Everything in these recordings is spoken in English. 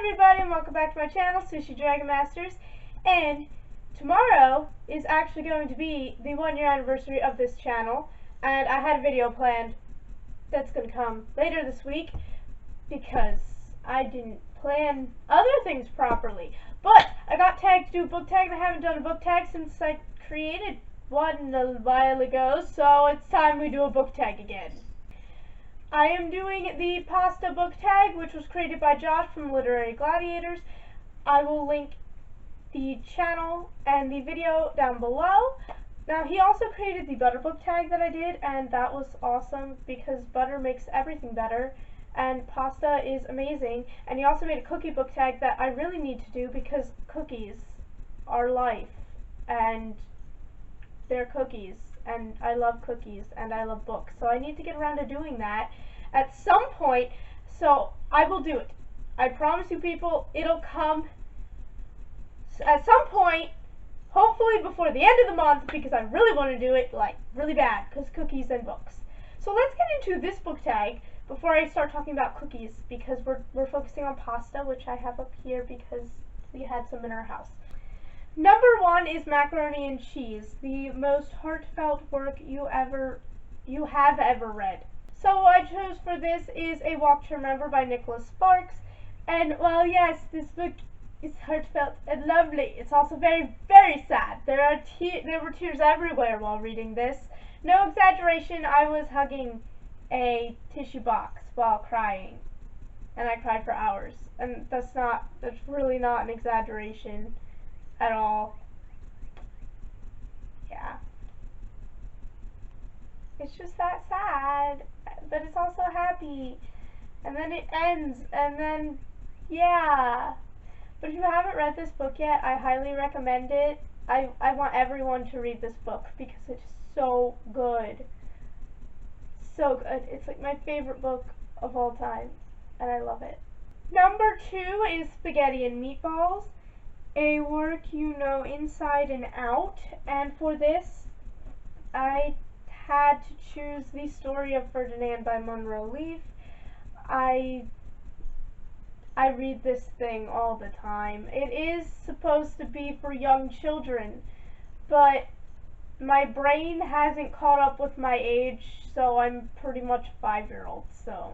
everybody, and welcome back to my channel, sushidragonmasters. And tomorrow is actually going to be the 1-year anniversary of this channel, and I had a video planned that's going to come later this week because I didn't plan other things properly. But I got tagged to do a book tag, and I haven't done a book tag since I created one a while ago, so it's time we do a book tag again. I am doing the Pasta book tag, which was created by Josh from Literary Gladiators. I will link the channel and the video down below. Now, he also created the butter book tag that I did, and that was awesome because butter makes everything better, and pasta is amazing. And he also made a cookie book tag that I really need to do because cookies are life, and they're cookies. And I love cookies, and I love books, so I need to get around to doing that at some point, so I will do it. I promise you people, it'll come at some point, hopefully before the end of the month, because I really want to do it, like, really bad, because cookies and books. So let's get into this book tag before I start talking about cookies, because we're focusing on pasta, which I have up here because we had some in our house. Number 1 is Macaroni and Cheese, the most heartfelt work you have ever read. So what I chose for this is A Walk to Remember by Nicholas Sparks. And while yes, this book is heartfelt and lovely, it's also very, very sad. There were tears everywhere while reading this. No exaggeration, I was hugging a tissue box while crying. And I cried for hours. And that's really not an exaggeration at all. Yeah. It's just that sad, but it's also happy. And then it ends, and then, yeah. But if you haven't read this book yet, I highly recommend it. I want everyone to read this book because it's so good. So good. It's like my favorite book of all time, and I love it. Number 2 is Spaghetti and Meatballs, a work you know inside and out, and for this I had to choose The Story of Ferdinand by Monroe Leaf. I read this thing all the time. It is supposed to be for young children, but my brain hasn't caught up with my age, so I'm pretty much a 5-year-old, so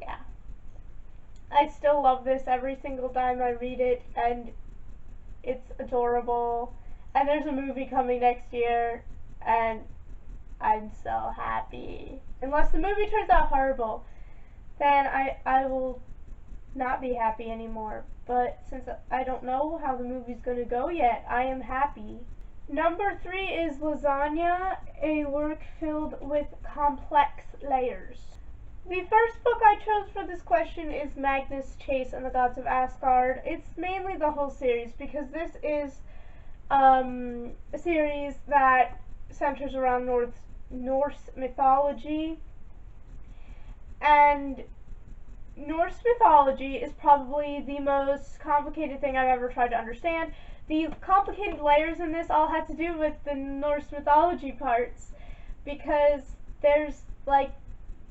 yeah. I still love this every single time I read it, and it's adorable. And there's a movie coming next year, and I'm so happy. Unless the movie turns out horrible, then I will not be happy anymore. But since I don't know how the movie's going to go yet, I am happy. Number 3 is Lasagna, a work filled with complex layers. The first book I chose for this question is Magnus Chase and the Gods of Asgard. It's mainly the whole series because this is a series that centers around Norse mythology. And Norse mythology is probably the most complicated thing I've ever tried to understand. The complicated layers in this all had to do with the Norse mythology parts, because there's like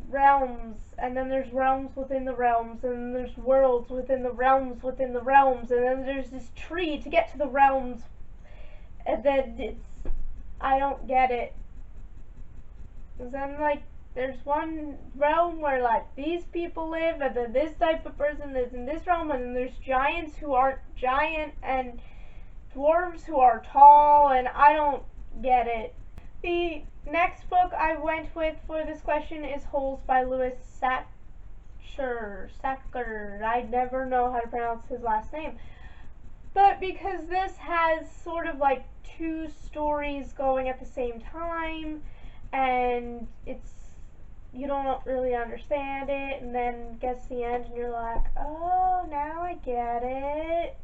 realms, and then there's realms within the realms, and then there's worlds within the realms within the realms, and then there's this tree to get to the realms, and then I don't get it. And then like there's one realm where like these people live, and then this type of person lives in this realm, and then there's giants who aren't giant, and dwarves who are tall, and I don't get it. The next book I went with for this question is Holes by Louis Sachar. I never know how to pronounce his last name. But because this has sort of like 2 stories going at the same time, and you don't really understand it, and then gets to the end and you're like, oh, now I get it.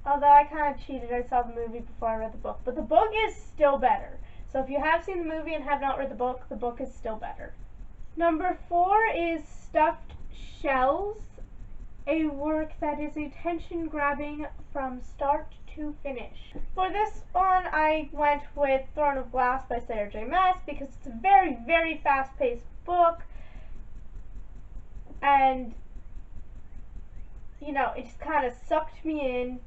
Although I kind of cheated, I saw the movie before I read the book. But the book is still better. So if you have seen the movie and have not read the book is still better. Number 4 is Stuffed Shells, a work that is attention-grabbing from start to finish. For this one, I went with Throne of Glass by Sarah J. Maas because it's a very, very fast-paced book, and you know, it just kind of sucked me in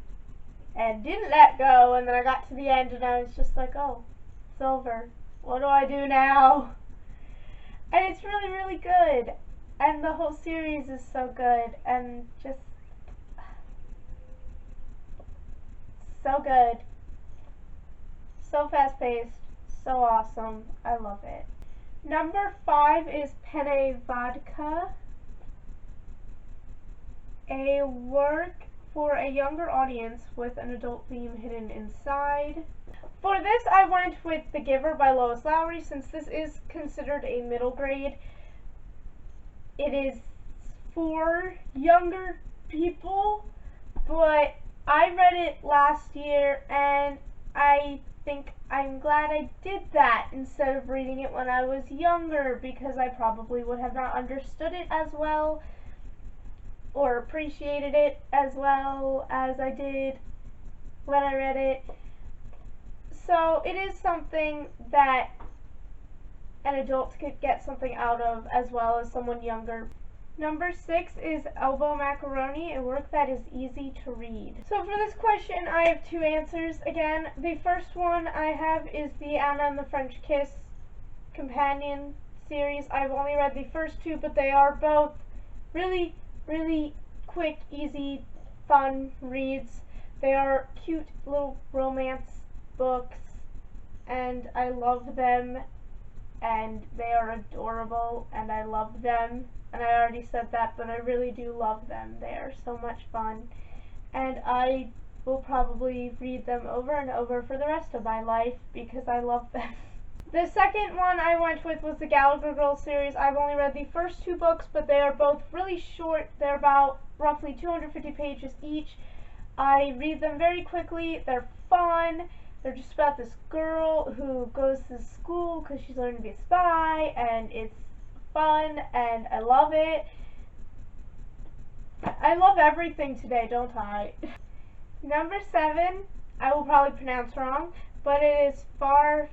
and didn't let go, and then I got to the end and I was just like, oh, it's over. What do I do now? And it's really, really good, and the whole series is so good, and just so good, so fast-paced, so awesome. I love it. Number 5 is Penne Vodka, a work for a younger audience with an adult theme hidden inside. For this, I went with The Giver by Lois Lowry, since this is considered a middle grade. It is for younger people, but I read it last year, and I think I'm glad I did that instead of reading it when I was younger, because I probably would have not understood it as well or appreciated it as well as I did when I read it. So it is something that an adult could get something out of as well as someone younger. Number 6 is Elbow Macaroni, a work that is easy to read. So for this question, I have 2 answers. Again, the first one I have is the Anna and the French Kiss companion series. I've only read the first 2, but they are both really, really quick, easy, fun reads. They are cute little romance books, and I love them, and they are adorable, and I love them. And I already said that, but I really do love them. They are so much fun, and I will probably read them over and over for the rest of my life because I love them. The second one I went with was the Gallagher Girls series. I've only read the first 2 books, but they are both really short. They're about roughly 250 pages each. I read them very quickly. They're fun. They're just about this girl who goes to school because she's learning to be a spy, and it's fun, and I love it. I love everything today, don't I? Number 7, I will probably pronounce wrong, but it is Farfalla.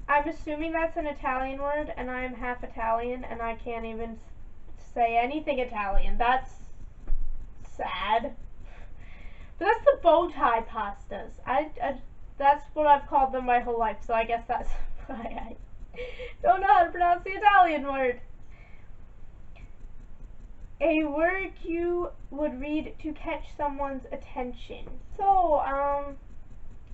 I'm assuming that's an Italian word, and I am half Italian, and I can't even say anything Italian. That's sad. But that's the bow tie pastas. That's what I've called them my whole life, so I guess that's why I don't know how to pronounce the Italian word. A word you would read to catch someone's attention. So,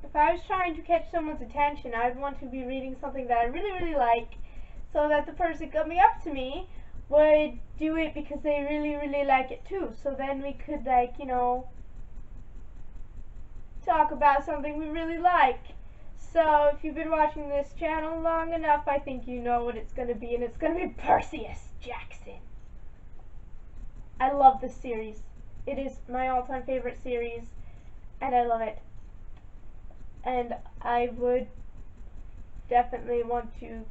if I was trying to catch someone's attention, I'd want to be reading something that I really, really like, so that the person coming up to me would do it because they really, really like it too. So then we could, like, you know, talk about something we really like. So if you've been watching this channel long enough, I think you know what it's going to be, and it's going to be Perseus Jackson. I love this series. It is my all-time favorite series, and I love it. And I would definitely want to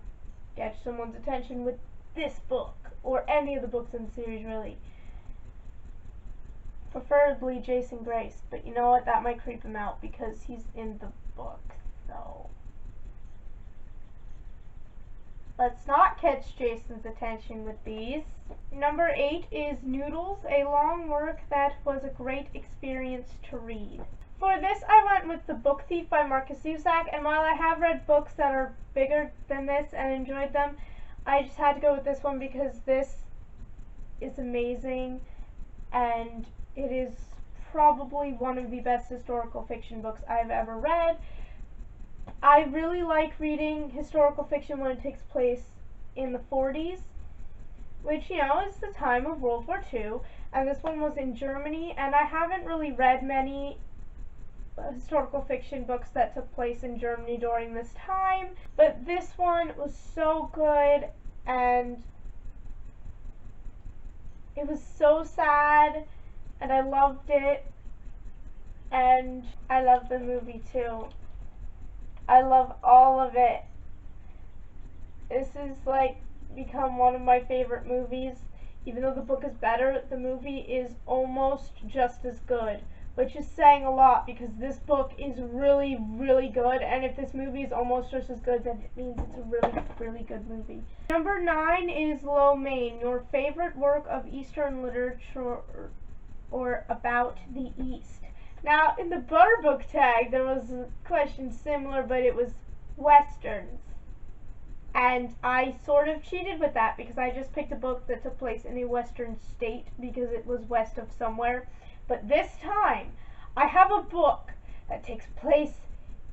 catch someone's attention with this book, or any of the books in the series, really. Preferably Jason Grace, but you know what, that might creep him out because he's in the book, so let's not catch Jason's attention with these. Number 8 is Noodles, a long work that was a great experience to read. For this, I went with The Book Thief by Marcus Zusak, and while I have read books that are bigger than this and enjoyed them, I just had to go with this one because this is amazing, and it is probably one of the best historical fiction books I've ever read. I really like reading historical fiction when it takes place in the 40s, which, you know, is the time of World War II, and this one was in Germany, and I haven't really read many historical fiction books that took place in Germany during this time, but this one was so good, and it was so sad, and I loved it, and I love the movie too. I love all of it. This is like become one of my favorite movies, Even though the book is better, the movie is almost just as good, which is saying a lot because this book is really, really good, and if this movie is almost just as good, then it means it's a really, really good movie. Number 9 is Lo Mein, your favorite work of Eastern literature or about the East. Now, in the Butter Book tag, there was a question similar, but it was Westerns. And I sort of cheated with that because I just picked a book that took place in a Western state because it was west of somewhere. But this time, I have a book that takes place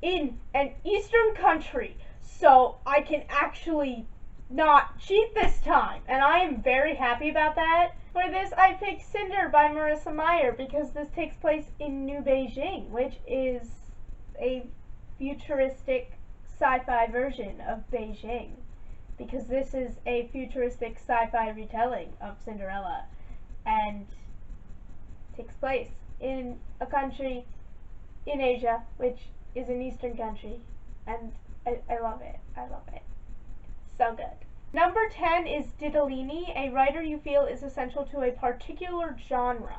in an Eastern country, so I can actually not cheat this time, and I am very happy about that. For this, I picked Cinder by Marissa Meyer because this takes place in New Beijing, which is a futuristic sci-fi version of Beijing, because this is a futuristic sci-fi retelling of Cinderella, and takes place in a country in Asia, which is an Eastern country, and I love it. I love it. So good. Number 10 is Ditalini, a writer you feel is essential to a particular genre.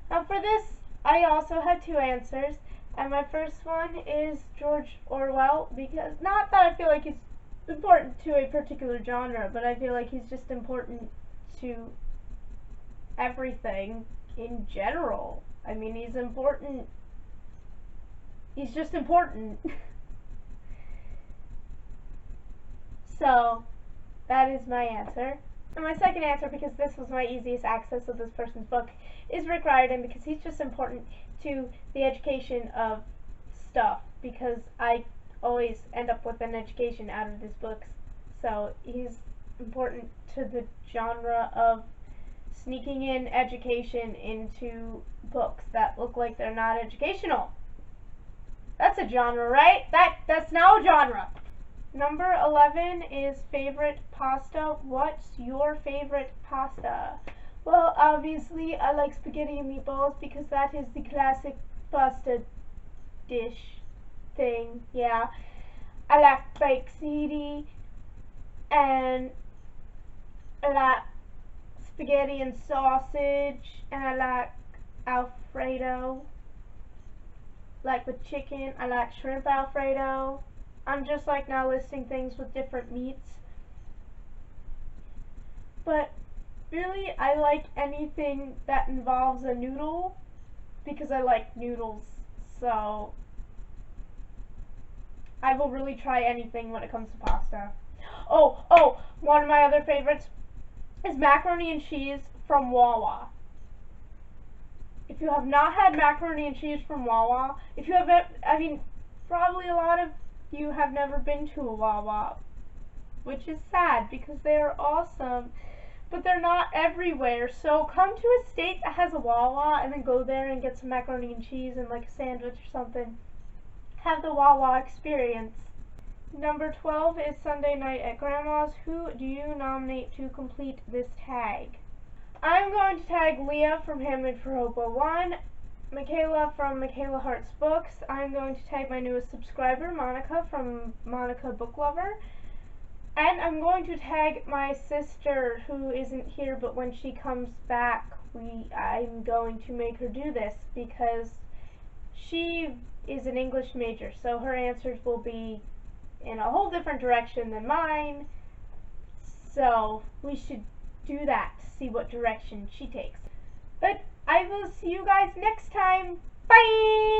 Now for this, I also had two answers, and my first one is George Orwell, because not that I feel like he's important to a particular genre, but I feel like he's just important to everything in general. I mean, he's important. He's just important. So, that is my answer. And my second answer, because this was my easiest access of this person's book, is Rick Riordan, because he's just important to the education of stuff, because I always end up with an education out of his books. So, he's important to the genre of sneaking in education into books that look like they're not educational. That's a genre, right? That's now a genre. Number 11 is favorite pasta. What's your favorite pasta? Well, obviously, I like spaghetti and meatballs because that is the classic pasta dish thing, yeah. I like baked ziti, and I like spaghetti and sausage, and I like Alfredo. Like with chicken, I like shrimp Alfredo. I'm just like now listing things with different meats. But really, I like anything that involves a noodle because I like noodles. So I will really try anything when it comes to pasta. Oh, one of my other favorites is macaroni and cheese from Wawa. If you have not had macaroni and cheese from Wawa, if you have, I mean, probably a lot of you have never been to a Wawa, which is sad because they are awesome, but they're not everywhere. So come to a state that has a Wawa and then go there and get some macaroni and cheese and like a sandwich or something. Have the Wawa experience. Number 12 is Sunday Night at Grandma's. Who do you nominate to complete this tag? I'm going to tag Leah from Hammered for Hope 01, Michaela from Michaela Hart's Books. I'm going to tag my newest subscriber, Monica from Monica Book Lover. And I'm going to tag my sister who isn't here, but when she comes back, I'm going to make her do this because she is an English major, so her answers will be in a whole different direction than mine. So we should do that to see what direction she takes. But I will see you guys next time. Bye!